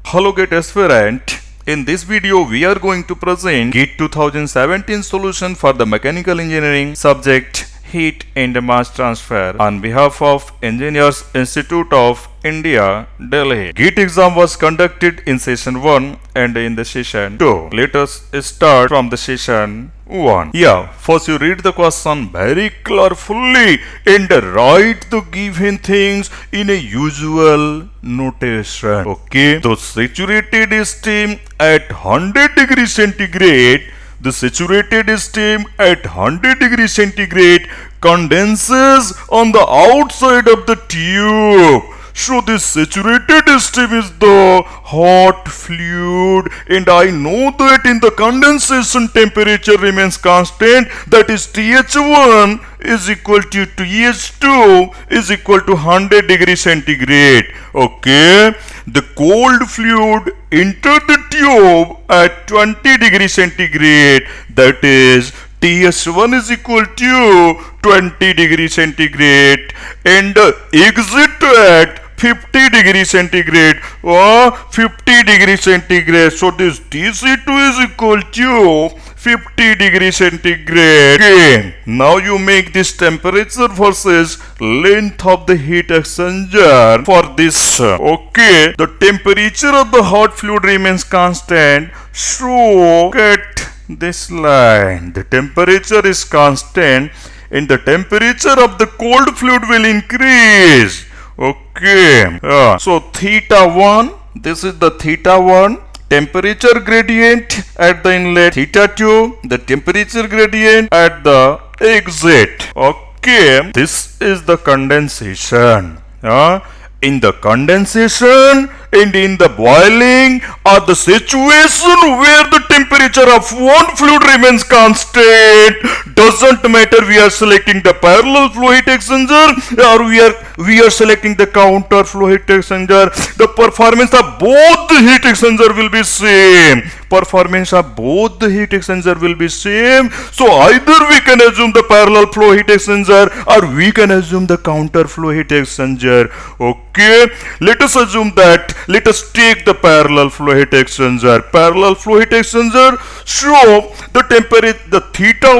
Hello GATE aspirant. In this video we are going to present GATE 2017 solution for the mechanical engineering subject heat and mass transfer on behalf of Engineers Institute of India, Delhi. GATE exam was conducted in session 1 and in the session 2. Let us start from the session 1. First you read the question very carefully and write the given things in a usual notation. Okay, so saturated steam at 100 degrees centigrade, the saturated steam at 100 degrees centigrade condenses on the outside of the tube. So this saturated steam is the hot fluid, and I know that in the condensation temperature remains constant, that is TH1 is equal to TH2 is equal to 100 degrees centigrade. Okay, the cold fluid entered the tube at 20 degrees centigrade, that is TH1 is equal to 20 degrees centigrade, and exit at 50 degrees centigrade or 50 degrees centigrade. So this TC2 is equal to 50 degrees centigrade. Okay, now you make this temperature versus length of the heat exchanger for this. Okay, the temperature of the hot fluid remains constant. So get this line. The temperature is constant and the temperature of the cold fluid will increase. Okay, so theta 1, this is the theta 1 temperature gradient at the inlet, theta 2 the temperature gradient at the exit. Okay, this is the condensation. In the condensation and in the boiling are the situation where the temperature of one fluid remains constant. Doesn't matter we are selecting the parallel flow heat exchanger or we are selecting the counter flow heat exchanger. The performance of both the heat exchanger will be same. Performance of both the heat exchanger will be same. So either we can assume the parallel flow heat exchanger or we can assume the counter flow heat exchanger. Okay, let us assume that. Let us take the parallel flow heat exchanger. Parallel flow heat exchanger. So the temperature, the theta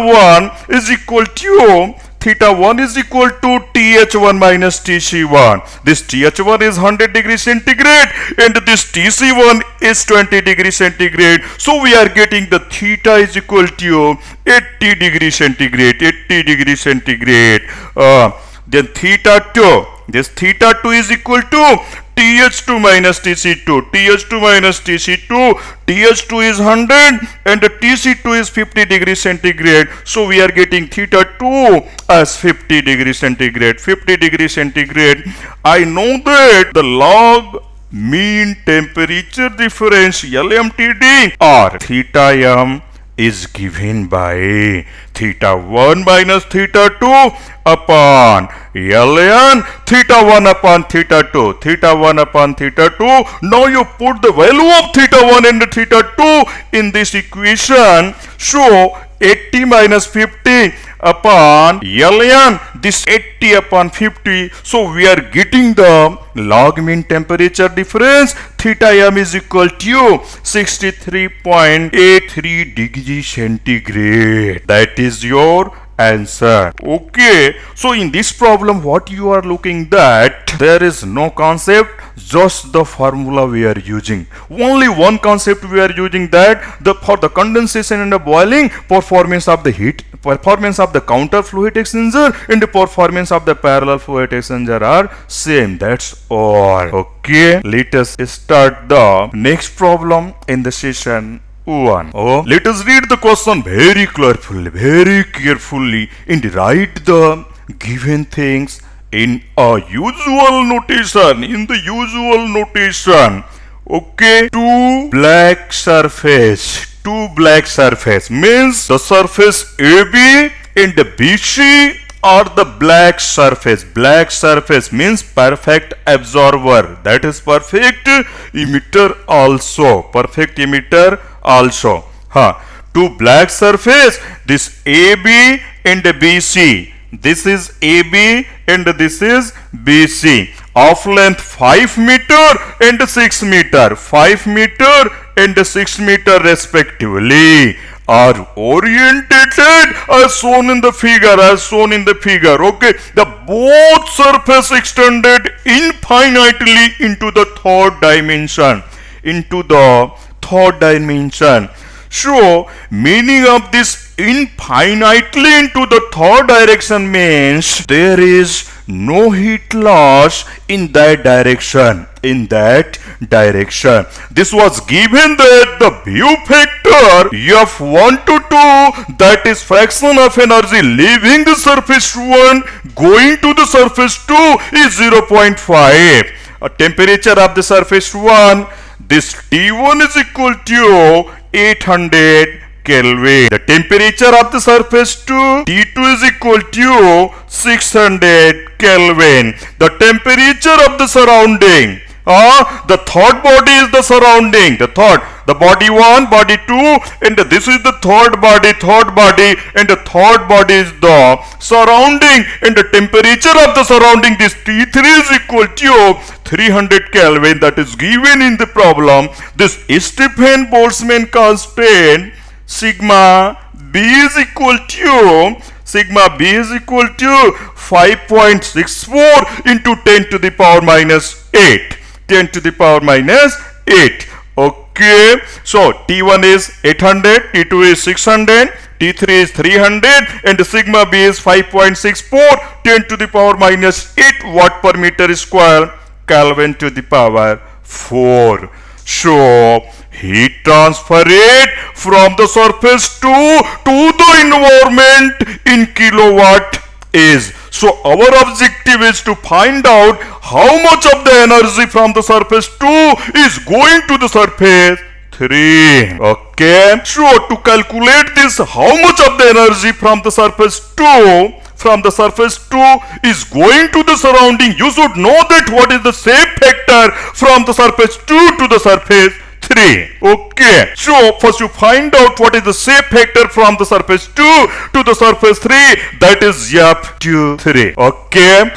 1 is equal to theta 1 is equal to TH1 minus TC1. This TH1 is 100 degrees centigrade and this TC1 is 20 degrees centigrade. So we are getting the theta is equal to 80 degrees centigrade. 80 degrees centigrade. Then theta 2. This theta 2 is equal to TH2 minus TC2. TH2 minus TC2. TH2 is 100 and the TC2 is 50 degrees centigrade. So we are getting theta 2 as 50 degrees centigrade. 50 degrees centigrade. I know that the log mean temperature difference LMTD or theta m is given by theta 1 minus theta 2 upon ln theta 1 upon theta 2. Theta 1 upon theta 2. Now you put the value of theta 1 and theta 2 in this equation. So 80 minus 50 upon ln this 80 upon 50. So we are getting the log mean temperature difference. Theta m is equal to 63.83 degrees centigrade. That is your answer. Okay, so in this problem what you are looking that there is no concept, just the formula we are using. Only one concept we are using, that for the condensation and the boiling, performance of the heat, performance of the counter flow heat exchanger and the performance of the parallel flow heat exchanger are same. That's all. Okay, let us start the next problem in the session 1. Let us read the question very carefully and write the given things in a usual notation. Okay, two black surface means the surface AB and the BC are the black surface. Black surface means perfect absorber, that is perfect emitter also. Perfect emitter also. Two black surface, this AB and BC. This is AB and this is BC of length 5 meter and 6 meter, 5 meter and 6 meter respectively, are orientated as shown in the figure, okay. The both surface extended infinitely into the third dimension, so meaning of this infinitely into the third direction means there is no heat loss in that direction. This was given that the view factor F1 to 2, that is fraction of energy leaving the surface 1 going to the surface 2, is 0.5. Temperature of the surface 1, this T1 is equal to 800 Kelvin. The temperature of the surface 2, T2 is equal to 600 Kelvin. The temperature of the surrounding, the third body is the surrounding, the body 1, body 2, and this is the third body, and the third body is the surrounding, and the temperature of the surrounding, this T3 is equal to 300 Kelvin, that is given in the problem. This Stephen Boltzmann constant sigma B is equal to 5.64 into 10 to the power minus 8. Okay, so T1 is 800, T2 is 600, T3 is 300, and the sigma B is 5.64, 10 to the power minus 8 watt per meter square, Kelvin to the power 4. So heat transfer rate from the surface to the environment in kilowatt is. So our objective is to find out how much of the energy from the surface 2 is going to the surface 3. Okay. So to calculate this, how much of the energy from the surface 2 is going to the surrounding, you should know that what is the shape factor from the surface 2 to the surface 3. Okay, so first you find out what is the shape factor from the surface 2 to the surface 3, that is F2, okay.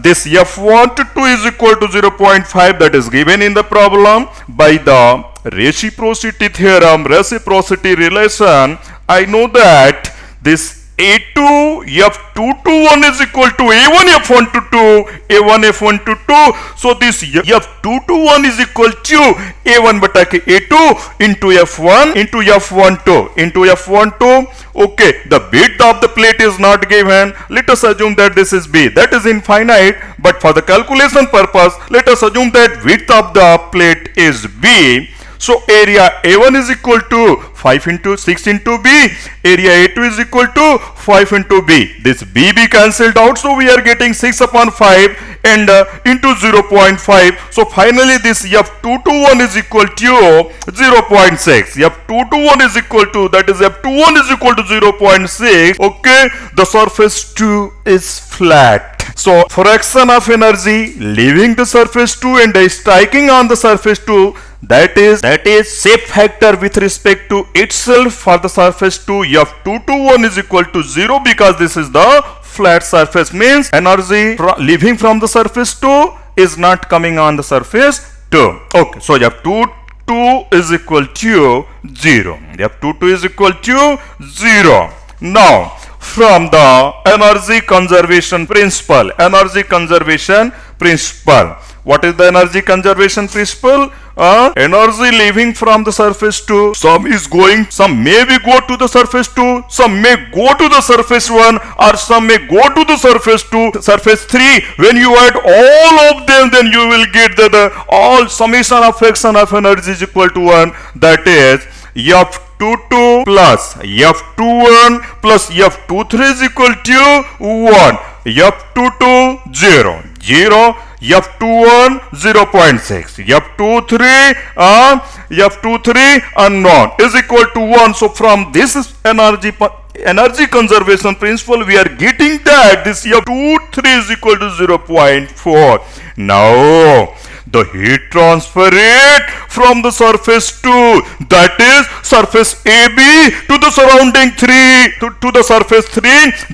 This F1 to 2 is equal to 0.5, that is given in the problem by the reciprocity theorem, reciprocity relation. I know that this A2 F2 to 1 is equal to A1 F1 to 2, A1 F1 to 2. So this F2 to 1 is equal to A1 bata ke A2 into F1 into F1 to. Okay, the width of the plate is not given. Let us assume that this is B. That is infinite, but for the calculation purpose, let us assume that width of the plate is B. So area A1 is equal to 5 into 6 into B. Area A2 is equal to 5 into B. This B cancelled out, so we are getting 6 upon 5 and into 0.5. So finally this F2 to 1 is equal to 0.6. F2 to 1 is equal to, that is F21 is equal to 0.6. Okay, the surface 2 is flat. So fraction of energy leaving the surface 2 and striking on the surface 2, that is shape factor with respect to itself for the surface 2, F2 to 1 is equal to 0, because this is the flat surface, means energy leaving from the surface 2 is not coming on the surface 2. Okay, so F2 is equal to 0. F22 is equal to 0. Now from the energy conservation principle, what is the energy conservation principle? Energy leaving from the surface 2, some may go to the surface 2, some may go to the surface 1, or some may go to the surface 2, surface 3. When you add all of them, then you will get that the all summation of fraction of energy is equal to 1, that is F22 plus F21 plus F23 is equal to 1. F22 0, F21 0.6, F23 unknown is equal to 1. So from this energy conservation principle, we are getting that this F23 is equal to 0.4. Now the heat transfer rate from the surface 2, that is surface AB, to the surrounding 3, to the surface 3,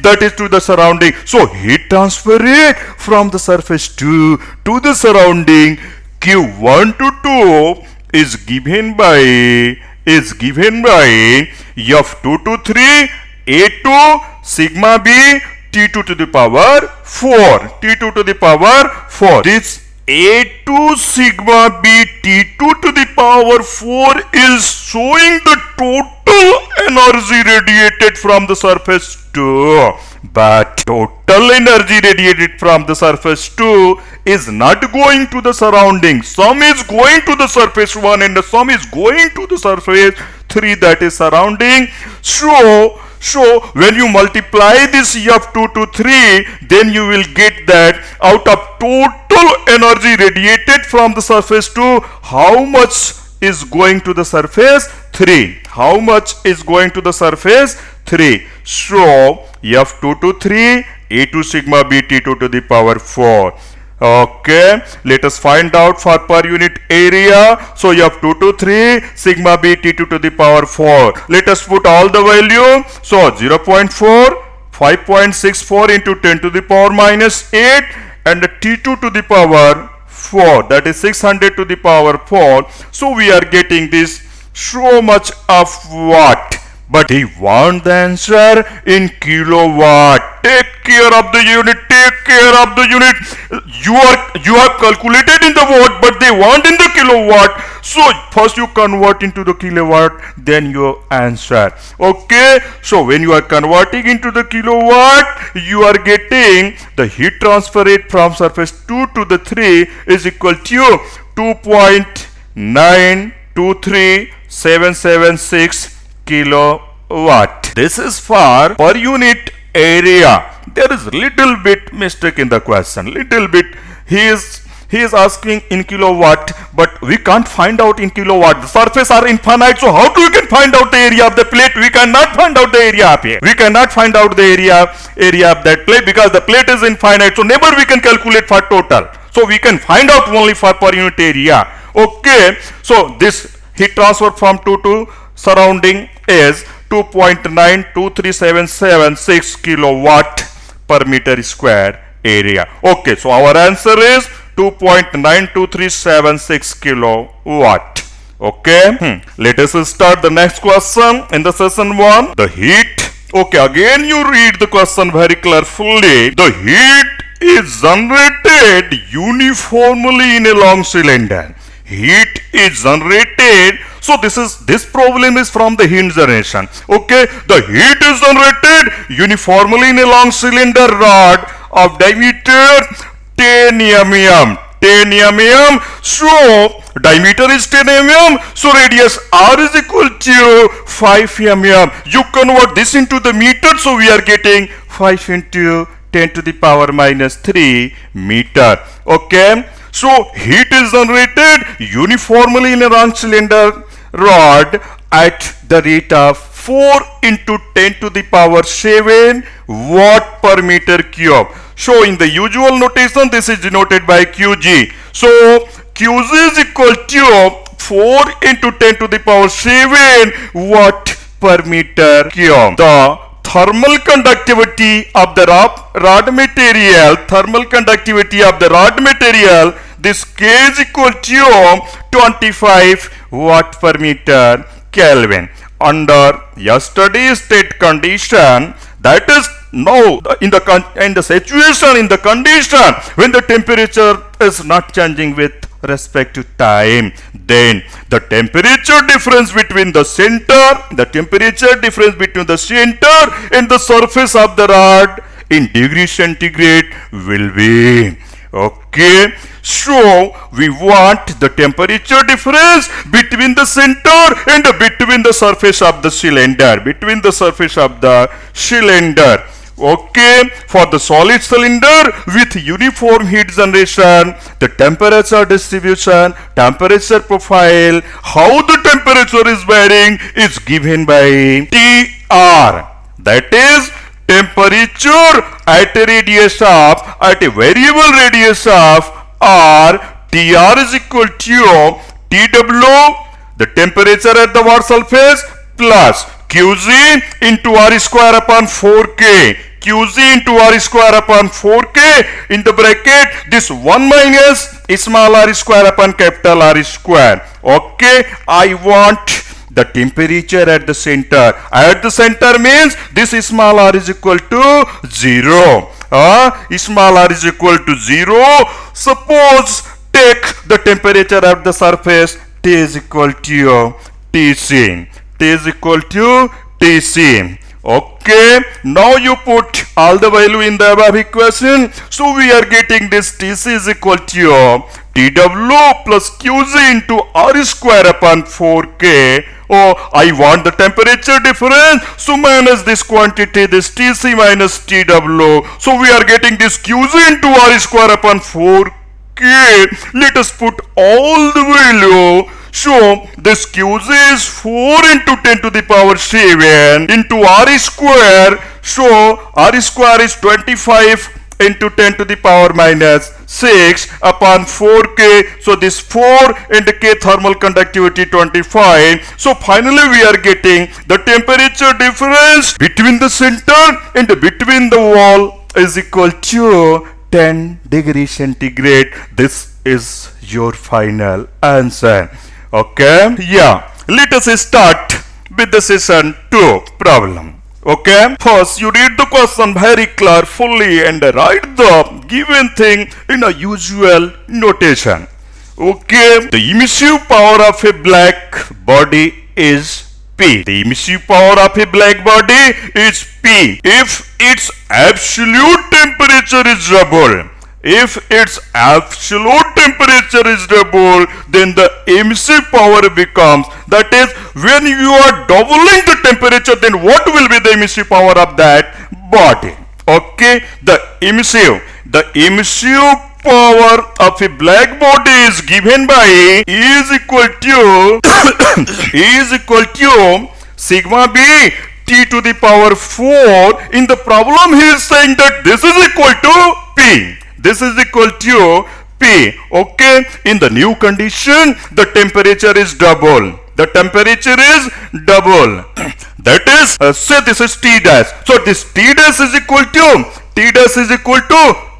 that is to the surrounding. So heat transfer rate from the surface 2 to the surrounding Q1 to 2 is given by F2 to 3 A2 sigma B T2 to the power 4. T2 to the power 4. This A2 sigma B T2 to the power 4 is showing the total energy radiated from the surface 2. But total energy radiated from the surface 2 is not going to the surrounding. Some is going to the surface 1 and some is going to the surface 3, that is surrounding. So when you multiply this F2 to 3, then you will get that out of total energy radiated from the surface 2, how much is going to the surface 3? How much is going to the surface 3? So F2 to 3 A2 sigma B T2 to the power 4. Okay, let us find out for per unit area. So F2 to 3 sigma B T2 to the power 4. Let us put all the value. So 0.4, 5.64 into 10 to the power minus 8 and T2 to the power 4, that is 600 to the power 4. So we are getting this so much of watt. But he want the answer in kilowatt. Take care of the unit. Take care of the unit. You have calculated in the watt, but they want in the kilowatt. So first you convert into the kilowatt, then you answer. Okay. So when you are converting into the kilowatt, you are getting the heat transfer rate from surface 2 to the 3 is equal to 2.923776 kilowatt. This is for per unit area. There is little bit mistake in the question. Little bit. He is asking in kilowatt, but we can't find out in kilowatt. The surface are infinite, so how do we can find out the area of the plate? We cannot find out the area up here. We cannot find out the area of that plate because the plate is infinite. So never we can calculate for total. So we can find out only for per unit area. Okay. So this heat transfer from 2 to surrounding is 2.923776 kilowatt per meter square area. Okay, so our answer is 2.92376 kilowatt. Okay, let us start the next question in the session 1. The heat. Okay, again you read the question very carefully. The heat is generated uniformly in a long cylinder. Heat is generated. So this problem is from the heat generation. Okay, the heat is generated uniformly in a long cylinder rod of diameter 10 mm. 10 mm. So diameter is 10 mm. So radius R is equal to 5 mm. You convert this into the meter. So we are getting 5 into 10 to the power minus 3 meter. Okay. So heat is generated uniformly in a round cylinder rod at the rate of 4 into 10 to the power 7 watt per meter cube. So in the usual notation, this is denoted by Qg. So Qg is equal to 4 into 10 to the power 7 watt per meter cube. The thermal conductivity of the rod material, this K is equal to 25 watt per meter Kelvin. Under yesterday's state condition, that is now in the condition when the temperature is not changing with respect to time, then the temperature difference between the center and the surface of the rod in degree centigrade will be. Okay, so we want the temperature difference between the center and between the surface of the cylinder. Okay, for the solid cylinder with uniform heat generation, the temperature distribution, temperature profile, how the temperature is varying is given by TR. That is temperature at a variable radius of R Tr is equal to Tw, the temperature at the water surface, plus Qg into R square upon 4K. Qg into R square upon 4K in the bracket, this 1 minus small r square upon capital R square. Okay, I want the temperature at the center. At the center means this small r is equal to 0. Small r is equal to 0. Suppose take the temperature at the surface, T is equal to Tc. T is equal to Tc. Okay, now you put all the value in the above equation. So we are getting this Tc is equal to Tw plus Qg into R square upon 4K. Oh, I want the temperature difference. So minus this quantity, this Tc minus Tw. So we are getting this Qg into R square upon 4K. Let us put all the value. So this Qg is 4 into 10 to the power 7 into R square. So R square is 25 into 10 to the power minus 6 upon 4K. So this 4 and K thermal conductivity 25. So finally we are getting the temperature difference between the center and between the wall is equal to 10 degrees centigrade. This is your final answer. Okay, yeah, let us start with the session 2 problem. Okay, first you read the question very carefully and write the given thing in a usual notation. Okay, the emissive power of a black body is P. The emissive power of a black body is P if its absolute temperature is double. If its absolute temperature is double, then the emissive power becomes, that is, when you are doubling the temperature, then what will be the emissive power of that body? Okay, the emissive power of a black body is given by E is equal to sigma b T to the power 4. In the problem he is saying that this is equal to P. This is equal to P. Okay, in the new condition the temperature is double. The temperature is double. That is, say this is T dash. So this T dash is equal to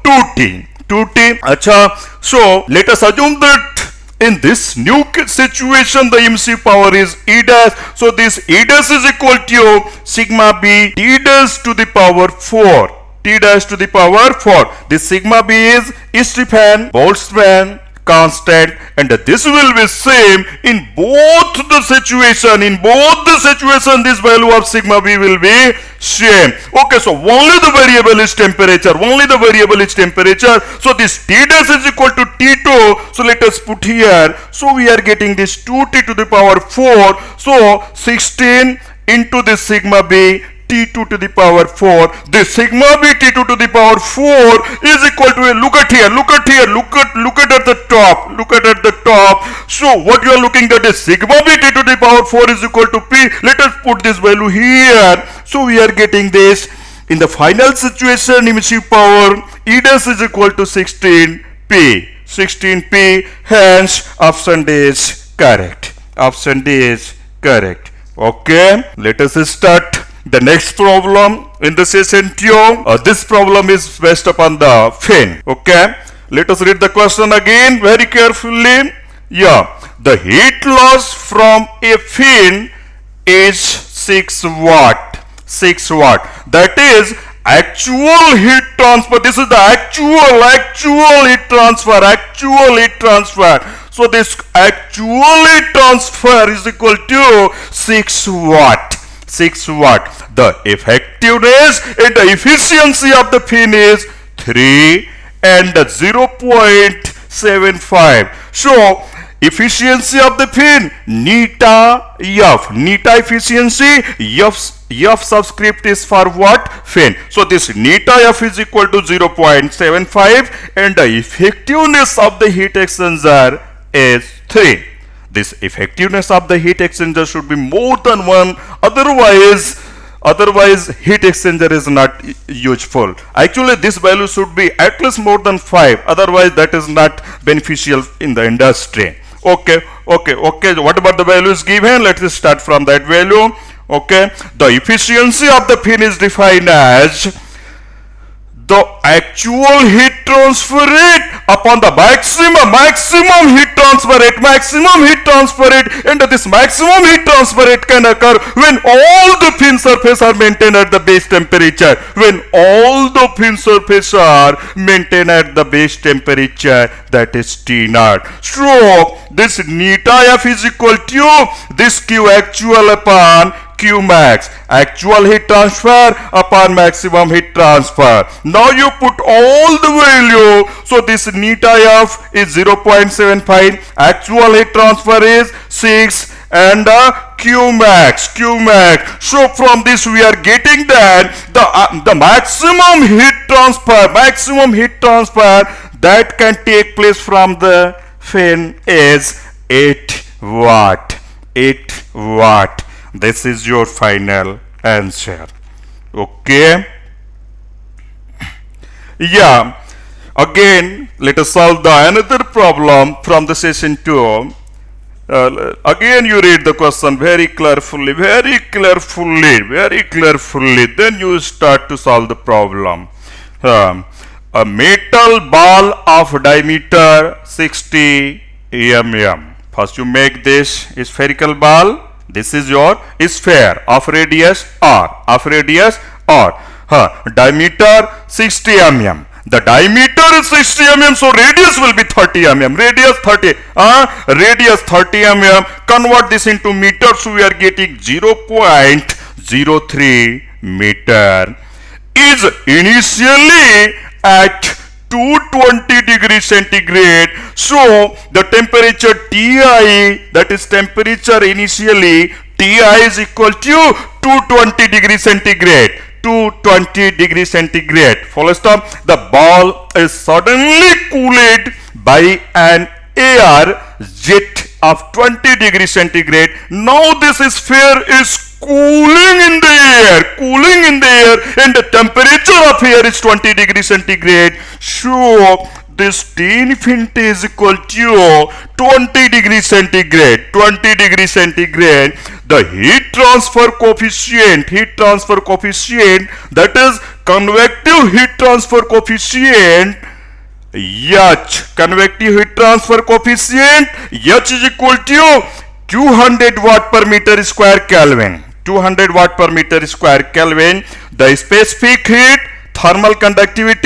2T. 2T. Acha. So let us assume that in this new situation the emissive power is E dash. So this E dash is equal to sigma b T dash to the power 4. T dash to the power 4. This sigma b is Stefan Boltzmann constant, and this will be same in both the situation. In both the situation this value of sigma b will be same. Okay, so only the variable is temperature. So this T dash is equal to T2. So let us put here. So we are getting this 2T to the power 4. So 16 into this sigma b T2 to the power 4. This sigma b T2 to the power 4 is equal to, look at at the top. So what you are looking at is sigma b T2 to the power 4 is equal to P. Let us put this value here. So we are getting this in the final situation emissive power E dash is equal to 16P. Hence option D is correct. Okay, let us start the next problem in the session 2. This problem is based upon the fin. Okay, let us read the question again very carefully. Yeah, the heat loss from a fin is 6 watt. That is actual heat transfer. This is the actual heat transfer. So this actual heat transfer is equal to 6 watt. The effectiveness and the efficiency of the fin is 3 and 0.75. So efficiency of the fin, neta efficiency, F subscript is for what? Fin. So this neta F is equal to 0.75 and the effectiveness of the heat exchanger is 3. This effectiveness of the heat exchanger should be more than 1, otherwise Otherwise, heat exchanger is not useful. Actually, this value should be at least more than 5. Otherwise, that is not beneficial in the industry. Okay. What about the values given? Let's start from that value. Okay. The efficiency of the fin is defined as the actual heat transfer rate upon the maximum heat transfer rate, and this maximum heat transfer rate can occur when all the fin surface are maintained at the base temperature. That is T naught. So this neta F is equal to this Q actual upon Q max, actual heat transfer upon maximum heat transfer. Now you put all the value. So this neta F is 0.75, actual heat transfer is 6, and Q max. So from this we are getting that the maximum heat transfer that can take place from the fan is 8 watt. This is your final answer. Okay. Yeah. Again, let us solve the another problem from the session 2. Again, you read the question very carefully. Then you start to solve the problem. A metal ball of diameter 60 mm. First, you make this spherical ball. This is your sphere of radius r. Diameter 60 mm. The diameter is 60 mm, so radius will be 30 mm. Radius 30 mm. Convert this into meters, so we are getting 0.03 meter. Is initially at 220 degrees centigrade. So the temperature Ti, that is temperature initially, Ti is equal to 220 degrees centigrade. Full stop. The ball is suddenly cooled by an air jet of 20 degrees centigrade. Now this sphere is cooling in the air, and the temperature of air is 20 degrees centigrade. So this T infinity is equal to 20 degrees centigrade. The heat transfer coefficient, that is convective heat transfer coefficient, H, H is equal to 200 watt per meter square Kelvin. The specific heat, thermal conductivity,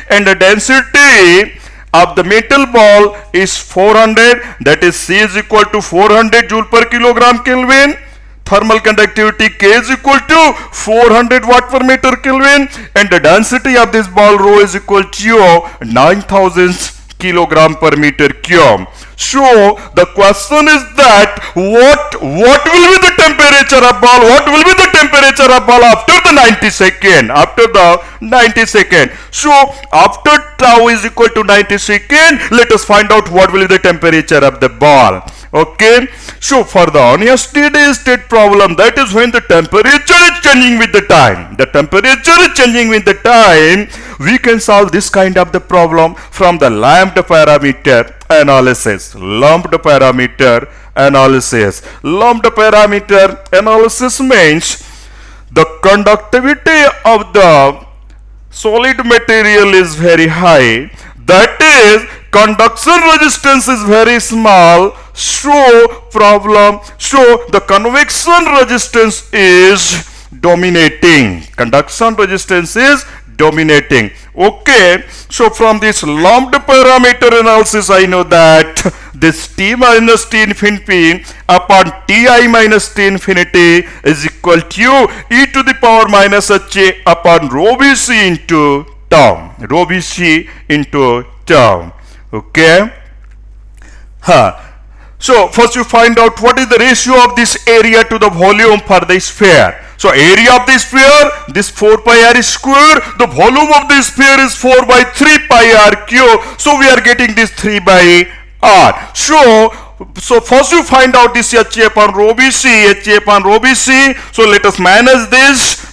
and the density of the metal ball is 400. That is C is equal to 400 joule per kilogram Kelvin. Thermal conductivity K is equal to 400 watt per meter Kelvin, and the density of this ball rho is equal to 9000 kilogram per meter cube. So the question is that what will be the temperature of ball? After the 90 second? So after tau is equal to 90 second, let us find out what will be the temperature of the ball. Okay. So for the on a steady state problem, that is when the temperature is changing with the time. We can solve this kind of the problem from the lumped parameter analysis. Lumped parameter analysis means the conductivity of the solid material is very high. That is, conduction resistance is very small. So the convection resistance is dominating. Okay, so from this lumped parameter analysis, I know that this T minus T infinity upon Ti minus T infinity is equal to e to the power minus Ha upon rho Bc into tau. Okay. So first you find out what is the ratio of this area to the volume for the sphere. So area of the sphere, this 4 pi r square, the volume of the sphere is 4 by 3 pi r cube. So we are getting this 3 by r. So so first you find out this HA upon rho BC, HA upon rho BC. So let us manage this.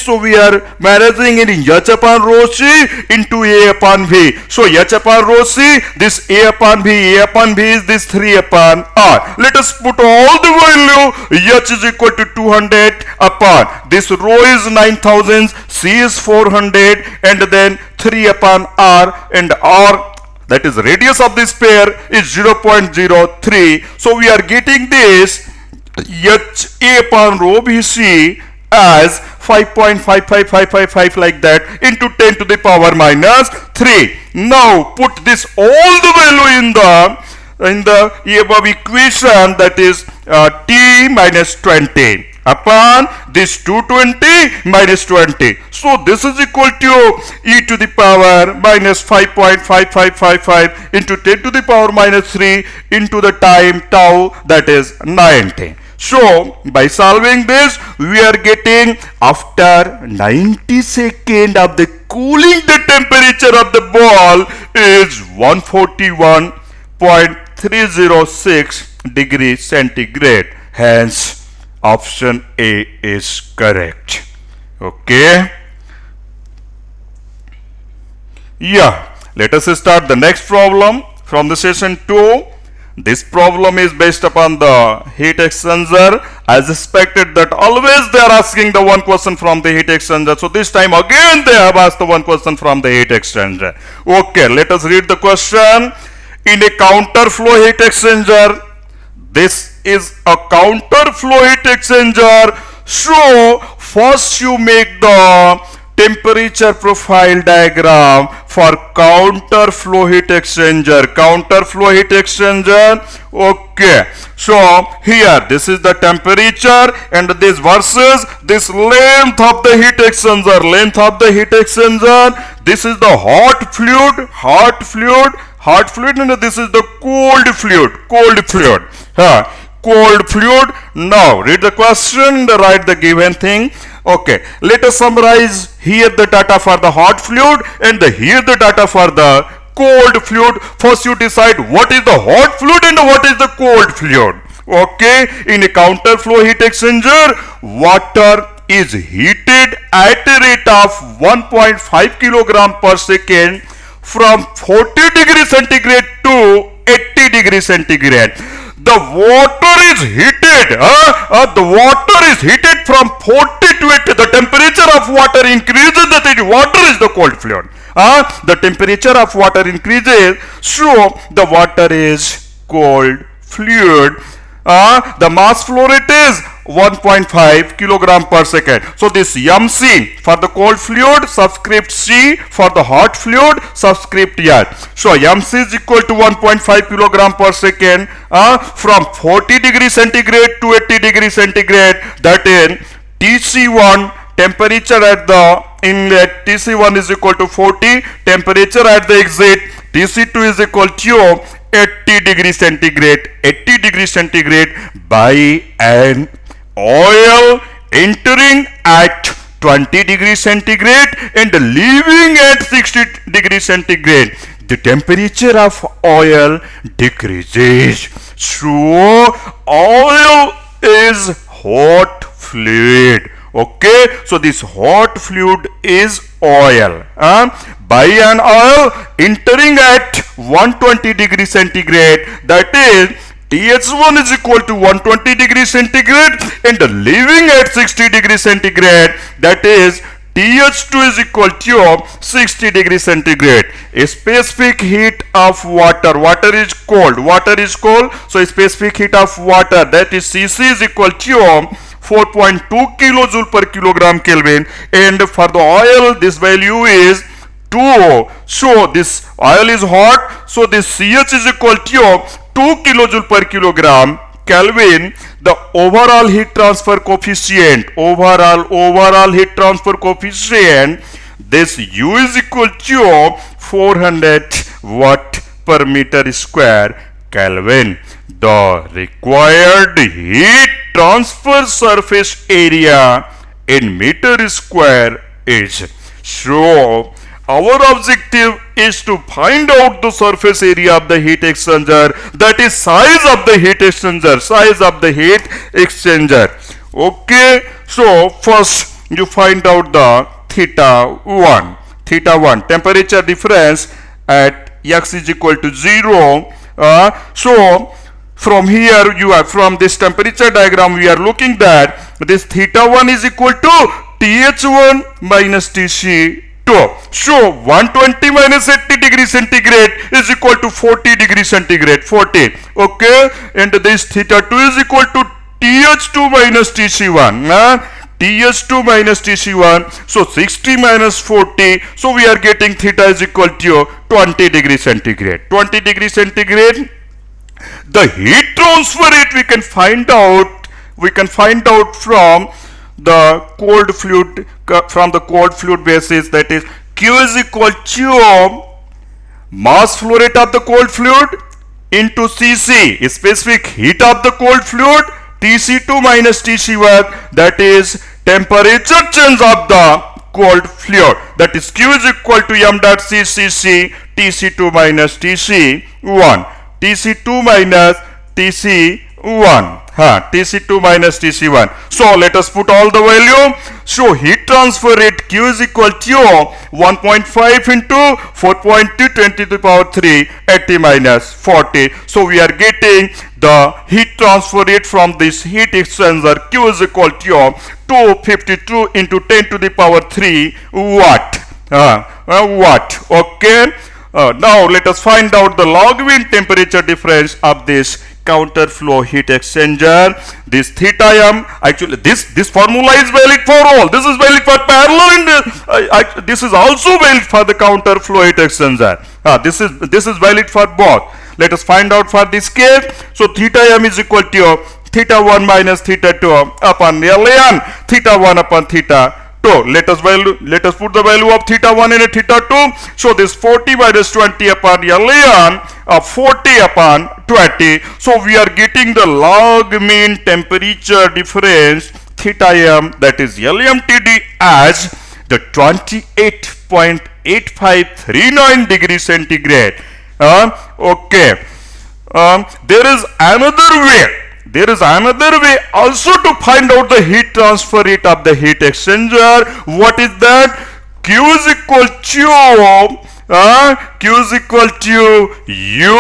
So we are managing it in H upon rho C into A upon V. So H upon rho C, this A upon V is this 3 upon R. Let us put all the value. H is equal to 200 upon this rho is 9000, C is 400, and then 3 upon R, and R, that is radius of this pair, is 0.03. So we are getting this HA upon rho BC as 5.55555 like that into 10 to the power minus 3. Now put this all the value in the above equation, that is t minus 20 upon this 220 minus 20. So this is equal to e to the power minus 5.5555 into 10 to the power minus 3 into the time tau, that is 90. So by solving this, we are getting after 90 seconds of the cooling, the temperature of the ball is 141.306 degrees centigrade. Hence option A is correct. Okay. Yeah. Let us start the next problem from the session 2. This problem is based upon the heat exchanger. As expected that always they are asking the one question from the heat exchanger. So this time again they have asked the one question from the heat exchanger. Okay, let us read the question. In a counter flow heat exchanger, this is a counter flow heat exchanger. So first you make the temperature profile diagram for counter flow heat exchanger. Okay, so here this is the temperature and this versus this length of the heat exchanger. This is the hot fluid, and this is the cold fluid. Cold fluid. Now read the question, write the given thing. Okay, let us summarize here the data for the hot fluid and here the data for the cold fluid. First you decide what is the hot fluid and what is the cold fluid. Okay, in a counter flow heat exchanger, water is heated at a rate of 1.5 kilogram per second from 40 degrees centigrade to 80 degrees centigrade. The water is heated. From 40 to 80. The temperature of water increases. That is, water is the cold fluid. The temperature of water increases, so the water is cold fluid. The mass flow rate is 1.5 kilogram per second. So this MC for the cold fluid, subscript C for the hot fluid, subscript R. So MC is equal to 1.5 kilogram per second from 40 degrees centigrade to 80 degrees centigrade. That is TC1, temperature at the inlet TC1 is equal to 40, temperature at the exit TC2 is equal to 80 degrees centigrade by an oil entering at 20 degrees centigrade and leaving at 60 degrees centigrade. The temperature of oil decreases. So oil is hot fluid. Okay, so this hot fluid is oil. By an oil entering at 120 degrees centigrade, that is TH1 is equal to 120 degrees centigrade and leaving at 60 degrees centigrade, that is TH2 is equal to 60 degrees centigrade. A specific heat of water is cold, so a specific heat of water, that is Cc is equal to 4.2 kilojoule per kilogram Kelvin, and for the oil this value is 2. So this oil is hot, so this CH is equal to 2 kilojoule per kilogram Kelvin. The overall heat transfer coefficient, this U is equal to 400 watt per meter square Kelvin. The required heat transfer surface area in meter square is. So our objective is to find out the surface area of the heat exchanger, that is size of the heat exchanger, Okay, so first you find out the theta 1 temperature difference at x is equal to 0. So from here from this temperature diagram we are looking that this theta 1 is equal to Th1 minus Tc2. So 120 minus 80 degrees centigrade is equal to 40 degrees centigrade, 40. Okay, and this theta 2 is equal to Th2 minus Tc1. Th2 minus Tc1, so 60 minus 40, so we are getting theta is equal to 20 degrees centigrade. 20 degrees centigrade. The heat transfer rate we can find out from the cold fluid basis, that is Q is equal to mass flow rate of the cold fluid into Cc, specific heat of the cold fluid, Tc2 minus Tc1, that is temperature change of the cold fluid, that is Q is equal to m dot C Cc Tc2 minus Tc1, Tc2 minus Tc1, Tc2 minus Tc1. So let us put all the value. So heat transfer rate Q is equal to 1.5 into 4.2 10 to the power 3 80 minus 40. So we are getting the heat transfer rate from this heat exchanger Q is equal to 252 into 10 to the power 3 watt. Okay. Now let us find out the log mean temperature difference of this counter flow heat exchanger. This theta m, actually this formula is valid for all. This is valid for parallel and this is also valid for the counter flow heat exchanger. This is valid for both. Let us find out for this case. So theta m is equal to theta 1 minus theta 2 upon ln theta 1 upon theta 2. Let us put the value of theta 1 and theta 2. So this 40 minus 20 upon ln 40 upon 20. So we are getting the log mean temperature difference theta m, that is LMTD, as the 28.8539 degrees centigrade. Okay. There is another way also to find out the heat transfer rate of the heat exchanger. What is that? Q is equal to U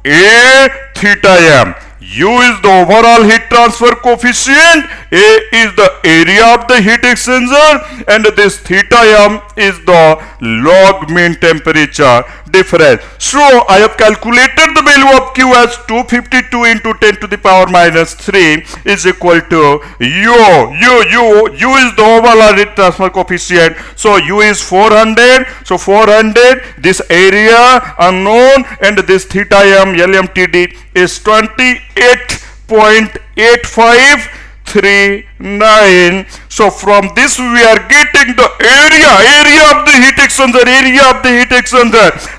A theta m. U is the overall heat transfer coefficient, A is the area of the heat exchanger, and this theta m is the log mean temperature difference. So I have calculated the value of Q as 252 into 10 to the power minus 3 is equal to U is the overall heat transfer coefficient. So U is 400. So 400, this area unknown, and this theta m LMTD is 28.8539. So from this we are getting the area of the heat exchanger,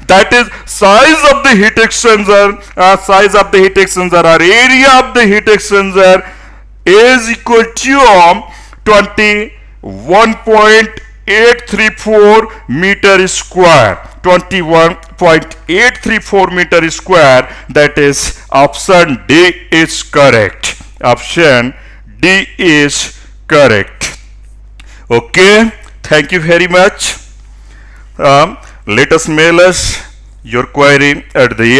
that is size of the heat exchanger, or area of the heat exchanger is equal to 21.834 meter square. 21.834 meter square. That is option D is correct. Option D is correct. Okay, thank you very much. Let us mail us your query at the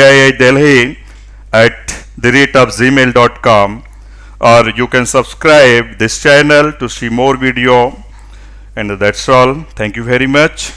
aidelhi@gmail.com, or you can subscribe this channel to see more video. And that's all. Thank you very much.